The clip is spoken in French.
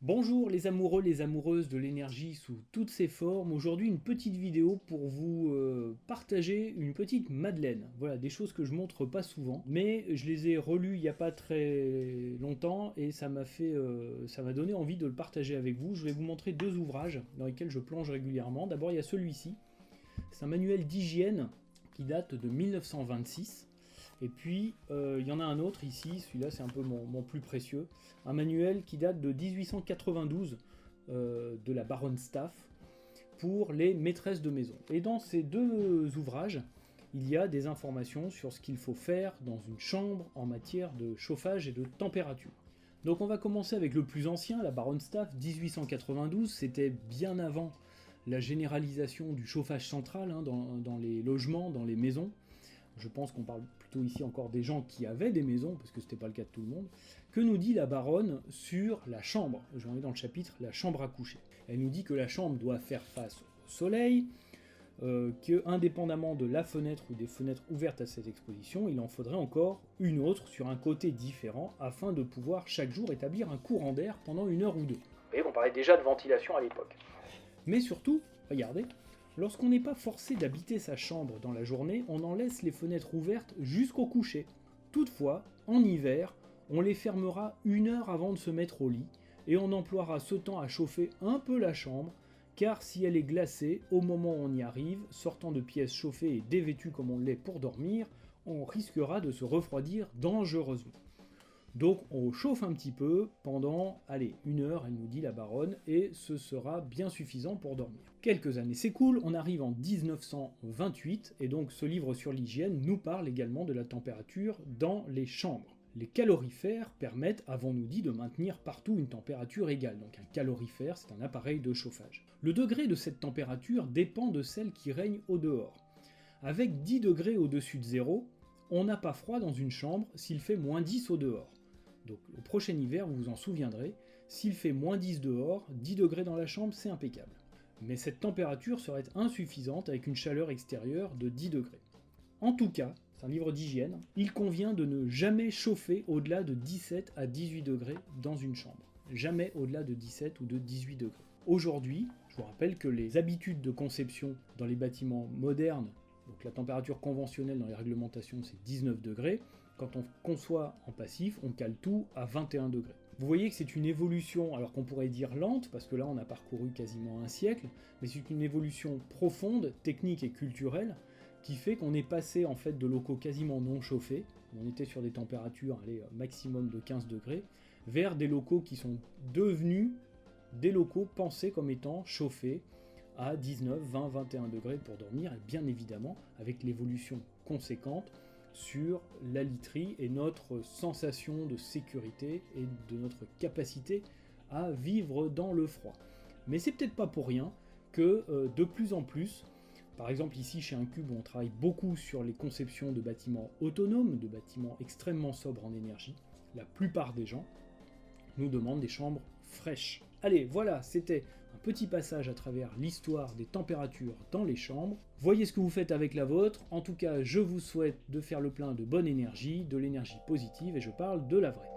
Bonjour les amoureux, les amoureuses de l'énergie sous toutes ses formes. Aujourd'hui une petite vidéo pour vous partager une petite madeleine. Voilà, des choses que je montre pas souvent, mais je les ai relues il n'y a pas très longtemps et ça m'a donné envie de le partager avec vous. Je vais vous montrer deux ouvrages dans lesquels je plonge régulièrement. D'abord il y a celui-ci, c'est un manuel d'hygiène qui date de 1926. Et puis, il y en a un autre ici, celui-là c'est un peu mon plus précieux, un manuel qui date de 1892 de la baronne Staff pour les maîtresses de maison. Et dans ces deux ouvrages, il y a des informations sur ce qu'il faut faire dans une chambre en matière de chauffage et de température. Donc on va commencer avec le plus ancien, la baronne Staff, 1892, c'était bien avant la généralisation du chauffage central dans les logements, dans les maisons. Je pense qu'on parle plutôt ici encore des gens qui avaient des maisons, parce que ce n'était pas le cas de tout le monde. Que nous dit la baronne sur la chambre? J'en ai dans le chapitre la chambre à coucher. Elle nous dit que la chambre doit faire face au soleil, que indépendamment de la fenêtre ou des fenêtres ouvertes à cette exposition, il en faudrait encore une autre sur un côté différent afin de pouvoir chaque jour établir un courant d'air pendant une heure ou deux. Vous voyez, on parlait déjà de ventilation à l'époque. Mais surtout, regardez, lorsqu'on n'est pas forcé d'habiter sa chambre dans la journée, on en laisse les fenêtres ouvertes jusqu'au coucher. Toutefois, en hiver, on les fermera une heure avant de se mettre au lit, et on emploiera ce temps à chauffer un peu la chambre, car si elle est glacée, au moment où on y arrive, sortant de pièces chauffées et dévêtues comme on l'est pour dormir, on risquera de se refroidir dangereusement. Donc on chauffe un petit peu pendant, une heure, elle nous dit la baronne, et ce sera bien suffisant pour dormir. Quelques années s'écoulent, on arrive en 1928, et donc ce livre sur l'hygiène nous parle également de la température dans les chambres. Les calorifères permettent, avons-nous dit, de maintenir partout une température égale. Donc un calorifère, c'est un appareil de chauffage. Le degré de cette température dépend de celle qui règne au dehors. Avec 10 degrés au-dessus de zéro, on n'a pas froid dans une chambre s'il fait moins 10 au dehors. Donc au prochain hiver, vous vous en souviendrez, s'il fait moins 10 dehors, 10 degrés dans la chambre, c'est impeccable. Mais cette température serait insuffisante avec une chaleur extérieure de 10 degrés. En tout cas, c'est un livre d'hygiène, il convient de ne jamais chauffer au-delà de 17 à 18 degrés dans une chambre. Jamais au-delà de 17 ou de 18 degrés. Aujourd'hui, je vous rappelle que les habitudes de conception dans les bâtiments modernes, donc la température conventionnelle dans les réglementations c'est 19 degrés, quand on conçoit en passif, on cale tout à 21 degrés. Vous voyez que c'est une évolution, alors qu'on pourrait dire lente, parce que là on a parcouru quasiment un siècle, mais c'est une évolution profonde, technique et culturelle, qui fait qu'on est passé en fait de locaux quasiment non chauffés, on était sur des températures maximum de 15 degrés, vers des locaux qui sont devenus des locaux pensés comme étant chauffés à 19, 20, 21 degrés pour dormir, et bien évidemment avec l'évolution conséquente sur la literie et notre sensation de sécurité et de notre capacité à vivre dans le froid. Mais c'est peut-être pas pour rien que de plus en plus, par exemple ici chez Incube on travaille beaucoup sur les conceptions de bâtiments autonomes, de bâtiments extrêmement sobres en énergie, la plupart des gens nous demandent des chambres fraîches. Allez, voilà, c'était un petit passage à travers l'histoire des températures dans les chambres. Voyez ce que vous faites avec la vôtre. En tout cas, je vous souhaite de faire le plein de bonne énergie, de l'énergie positive, et je parle de la vraie.